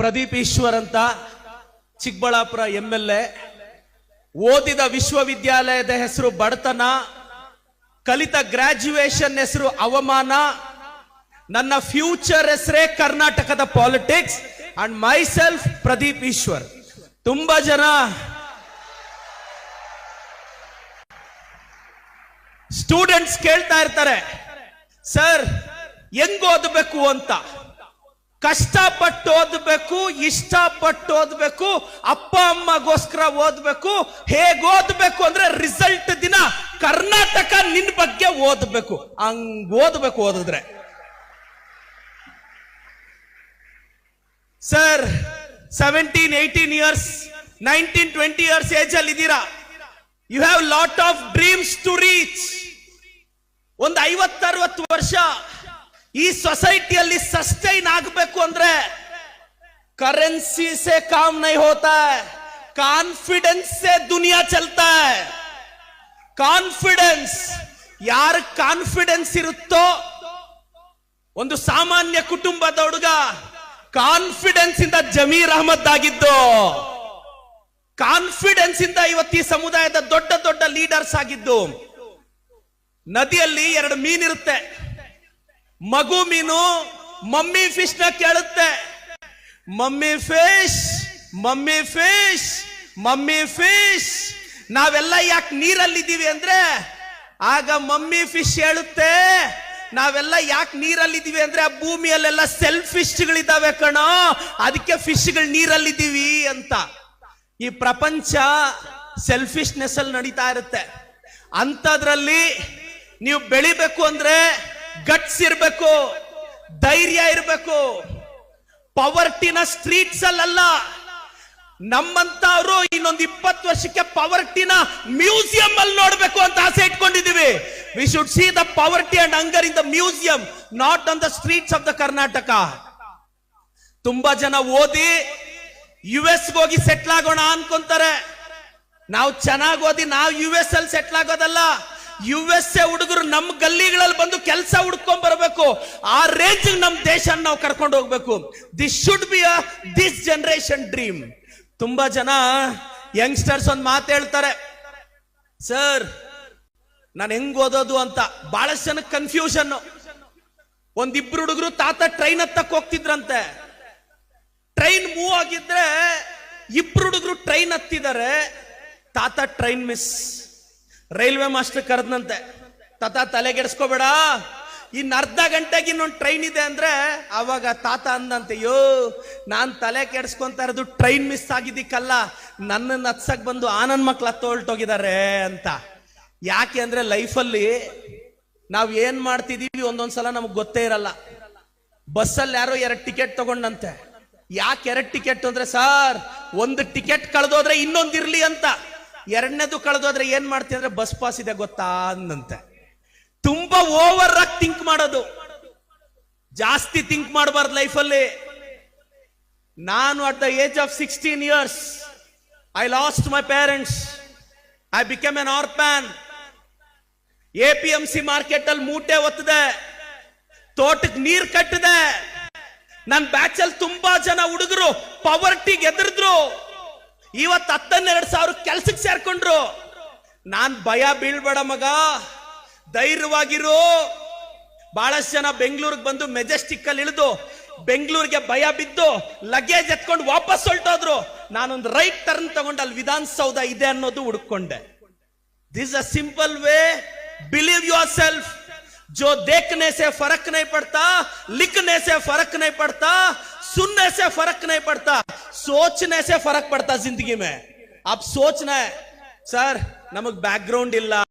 ಪ್ರದೀಪ್ ಈಶ್ವರ್ ಅಂತ ಚಿಕ್ಕಬಳ್ಳಾಪುರ MLA. ಓದಿದ ವಿಶ್ವವಿದ್ಯಾಲಯದ ಹೆಸರು ಬಡತನ, ಕಲಿತ ಗ್ರಾಜ್ಯುಯೇಷನ್ ಹೆಸರು ಅವಮಾನ, ನನ್ನ ಫ್ಯೂಚರ್ ಹೆಸರೇ ಕರ್ನಾಟಕದ politics. And myself Pradeep Eshwar. ತುಂಬಾ ಜನ ಸ್ಟೂಡೆಂಟ್ಸ್ ಕೇಳ್ತಾ ಇರ್ತಾರೆ, ಸರ್ ಹೆಂಗ್ ಓದಬೇಕು ಅಂತ. ಕಷ್ಟಪಟ್ಟು ಓದಬೇಕು, ಇಷ್ಟಪಟ್ಟು ಓದಬೇಕು, ಅಪ್ಪ ಅಮ್ಮಗೋಸ್ಕರ ಓದಬೇಕು. ಹೇಗ್ ಓದಬೇಕು ಅಂದ್ರೆ ರಿಸಲ್ಟ್ ದಿನ ಕರ್ನಾಟಕ ನಿನ್ ಬಗ್ಗೆ ಓದಬೇಕು, ಹಂಗ್ ಓದಬೇಕು. ಓದಿದ್ರೆ ಸರ್ 17, 18 ಇಯರ್ಸ್, 19, 20 ಇಯರ್ಸ್ ಏಜ್ ಅಲ್ಲಿ ಇದ್ದೀರಾ. You have lot of dreams to reach. ಒಂದು 50-60 ವರ್ಷ ಈ ಸೊಸೈಟಿಯಲ್ಲಿ ಸಸ್ಟೈನ್ ಆಗಬೇಕು ಅಂದ್ರೆ ಕರೆನ್ಸಿ से काम नहीं होता है, ಕಾನ್ಫಿಡೆನ್ಸ್ से दुनिया चलता है. ಕಾನ್ಫಿಡೆನ್ಸ್, ಯಾರ ಕಾನ್ಫಿಡೆನ್ಸ್ ಇರುತ್ತೋ, ಒಂದು ಸಾಮಾನ್ಯ ಕುಟುಂಬದ ಹುಡುಗ ಕಾನ್ಫಿಡೆನ್ಸ್ ಇಂದ ಜಮೀರ್ ಅಹಮದ್ ಆಗಿದ್ದು, ಕಾನ್ಫಿಡೆನ್ಸ್ ಇಂದ ಇವತ್ತು ಈ ಸಮುದಾಯದ ದೊಡ್ಡ ದೊಡ್ಡ ಲೀಡರ್ಸ್ ಆಗಿದ್ದು. ನದಿಯಲ್ಲಿ 2 ಮೀನಿರುತ್ತೆ. ಮಗು ಮೀನು ಮಮ್ಮಿ ಫಿಶ್ ನ ಕೇಳುತ್ತೆ, mummy fish, mummy fish, mummy fish, ನಾವೆಲ್ಲ ಯಾಕೆ ನೀರಲ್ಲಿದ್ದೀವಿ ಅಂದ್ರೆ, ಆಗ ಮಮ್ಮಿ ಫಿಶ್ ಹೇಳುತ್ತೆ, ನಾವೆಲ್ಲ ಯಾಕೆ ನೀರಲ್ಲಿದ್ದೀವಿ ಅಂದ್ರೆ ಆ ಭೂಮಿಯಲ್ಲೆಲ್ಲ ಸೆಲ್ಫಿಶ್ಗಳಿದ್ದಾವೆ ಕಣೋ, ಅದಕ್ಕೆ ಫಿಶ್ಗಳು ನೀರಲ್ಲಿದ್ದೀವಿ ಅಂತ. ಈ ಪ್ರಪಂಚ ಸೆಲ್ಫಿಶ್ನೆಸ್ ಅಲ್ಲಿ ನಡೀತಾ ಇರುತ್ತೆ. ಅಂತದ್ರಲ್ಲಿ ನೀವು ಬೆಳಿಬೇಕು ಅಂದ್ರೆ ಗಟ್ಸ್ ಇರ್ಬೇಕು, ಧೈರ್ಯ ಇರ್ಬೇಕು. ಪವರ್ಟಿನ ಸ್ಟ್ರೀಟ್ಸ್ ಅಲ್ಲ. ನಮ್ಮಂತವ್ರು ಇನ್ನೊಂದು 20 ವರ್ಷಕ್ಕೆ ಪವರ್ಟಿನ ಮ್ಯೂಸಿಯಂ ಅಲ್ಲಿ ನೋಡ್ಬೇಕು ಅಂತ ಆಸೆ ಇಟ್ಕೊಂಡಿದೀವಿ. We should see the poverty and hunger in the museum, not on the streets of the Karnataka. ತುಂಬಾ ಜನ ಓದಿ US ಹೋಗಿ ಸೆಟ್ಲ್ ಆಗೋಣ ಅನ್ಕೊಂತಾರೆ. ನಾವು ಚೆನ್ನಾಗಿ ಓದಿ ನಾವು US ಅಲ್ಲಿ ಸೆಟ್ಲ್ ಆಗೋದಲ್ಲ, USA ಹುಡುಗರು ನಮ್ಮ ಗಲ್ಲಿಗಳಲ್ಲಿ ಬಂದು ಕೆಲಸ ಹುಡ್ಕೊಂಡ್ ಬರಬೇಕು. ಆ ರೇಂಜ್ ನಮ್ ದೇಶ ನಾವು ಕರ್ಕೊಂಡು ಹೋಗ್ಬೇಕು. This should be a this generation dream. ತುಂಬಾ ಜನ ಯಂಗ್ಸ್ಟರ್ಸ್ ಒಂದ್ ಮಾತು ಹೇಳ್ತಾರೆ, ಸರ್ ನಾನು ಹೆಂಗ್ ಓದೋದು ಅಂತ. ಬಹಳಷ್ಟು ಜನಕ್ಕೆ ಕನ್ಫ್ಯೂಷನ್. ಒಂದಿಬ್ರು ಹುಡುಗರು ತಾತ ಟ್ರೈನ್ ಹತ್ತಕ್ ಹೋಗ್ತಿದ್ರಂತೆ. ಟ್ರೈನ್ ಮೂವ್ ಆಗಿದ್ರೆ 2 ಹುಡುಗರು ಟ್ರೈನ್ ಹತ್ತಿದ್ದಾರೆ. ತಾತ ಟ್ರೈನ್ ಮಿಸ್. ರೈಲ್ವೆ ಮಾಸ್ಟರ್ ಕರೆದ್ನಂತೆ, ತಾತ ತಲೆಗೆಡ್ಸ್ಕೋಬೇಡ, ಇನ್ನು ಅರ್ಧ ಗಂಟೆಗೆ ಇನ್ನೊಂದು ಟ್ರೈನ್ ಇದೆ ಅಂದ್ರೆ. ಅವಾಗ ತಾತ ಅಂದಂತೆ, ಯೋ ನಾನ್ ತಲೆ ಕೆಡ್ಸ್ಕೊಂತ ಇರೋದು ಟ್ರೈನ್ ಮಿಸ್ ಆಗಿದ್ದಕ್ಕಲ್ಲ, ನನ್ನನ್ನು ಹತ್ಸಕ್ ಬಂದು ಆನಂದ್ ಮಕ್ಳು ಹೊರಟೋಗಿದ್ದಾರೆ ಅಂತ. ಯಾಕೆ ಅಂದ್ರೆ ಲೈಫಲ್ಲಿ ನಾವ್ ಏನ್ ಮಾಡ್ತಿದೀವಿ ಒಂದೊಂದ್ಸಲ ನಮಗ್ ಗೊತ್ತೇ ಇರಲ್ಲ. ಬಸ್ಸಲ್ಲಿ ಯಾರೋ 2 ಟಿಕೆಟ್ ತಗೊಂಡಂತೆ. ಯಾಕೆ 2 ಟಿಕೆಟ್ ಅಂದ್ರೆ, ಸರ್ ಒಂದು ಟಿಕೆಟ್ ಕಳೆದೋದ್ರೆ ಇನ್ನೊಂದಿರ್ಲಿ ಅಂತ. 2ನೇದು ಕಳೆದೋದ್ರೆ ಏನ್ ಮಾಡ್ತೀವಿ ಅಂದ್ರೆ ಬಸ್ ಪಾಸ್ ಇದೆ ಗೊತ್ತಾ ಅಂದಂತೆ. ತುಂಬಾ ಓವರ್ ಆಗಿ ಥಿಂಕ್ ಮಾಡೋದು, ಜಾಸ್ತಿ ಥಿಂಕ್ ಮಾಡಬಾರ್ದು ಲೈಫಲ್ಲಿ. ನಾನು at the age of 16 years I lost my parents. I become an orphan. APMC market ಅಲ್ಲಿ ಮೂಟೆ ಒತ್ತದೆ, ತೋಟಕ್ಕೆ ನೀರ್ ಕಟ್ಟಿದೆ. ನನ್ನ ಬ್ಯಾಚ್ ಅಲ್ಲಿ ತುಂಬಾ ಜನ ಹುಡುಗರು ಪವರ್ಟಿಗೆ ಎದುರಿದ್ರು. ಇವತ್ತು 12,000 ಕೆಲ್ಸಕ್ಕೆ ಸೇರ್ಕೊಂಡ್ರು. ನಾನ್ ಭಯ ಬೀಳ್ಬೇಡ ಮಗ, ಧೈರ್ಯವಾಗಿರು. ಬಹಳಷ್ಟು ಜನ ಬೆಂಗಳೂರಿಗೆ ಬಂದು ಮೆಜೆಸ್ಟಿಕ್ ಅಲ್ಲಿ ಇಳಿದು ಬೆಂಗಳೂರಿಗೆ ಭಯ ಬಿದ್ದು ಲಗೇಜ್ ಎತ್ಕೊಂಡು ವಾಪಸ್ ಹೊರಟೋದ್ರು. ನಾನೊಂದು ರೈಟ್ ಟರ್ನ್ ತಗೊಂಡು ಅಲ್ಲಿ ವಿಧಾನಸೌಧ ಇದೆ ಅನ್ನೋದು ಹುಡುಕೊಂಡೆ. This a simple way. Believe yourself. जो देखने से फर्क नहीं पड़ता, लिखने से फर्क नहीं पड़ता, सुनने से फर्क नहीं पड़ता, सोचने से फर्क पड़ता जिंदगी में. अब सोचना है, सर नमग बैकग्राउंड इल्ला,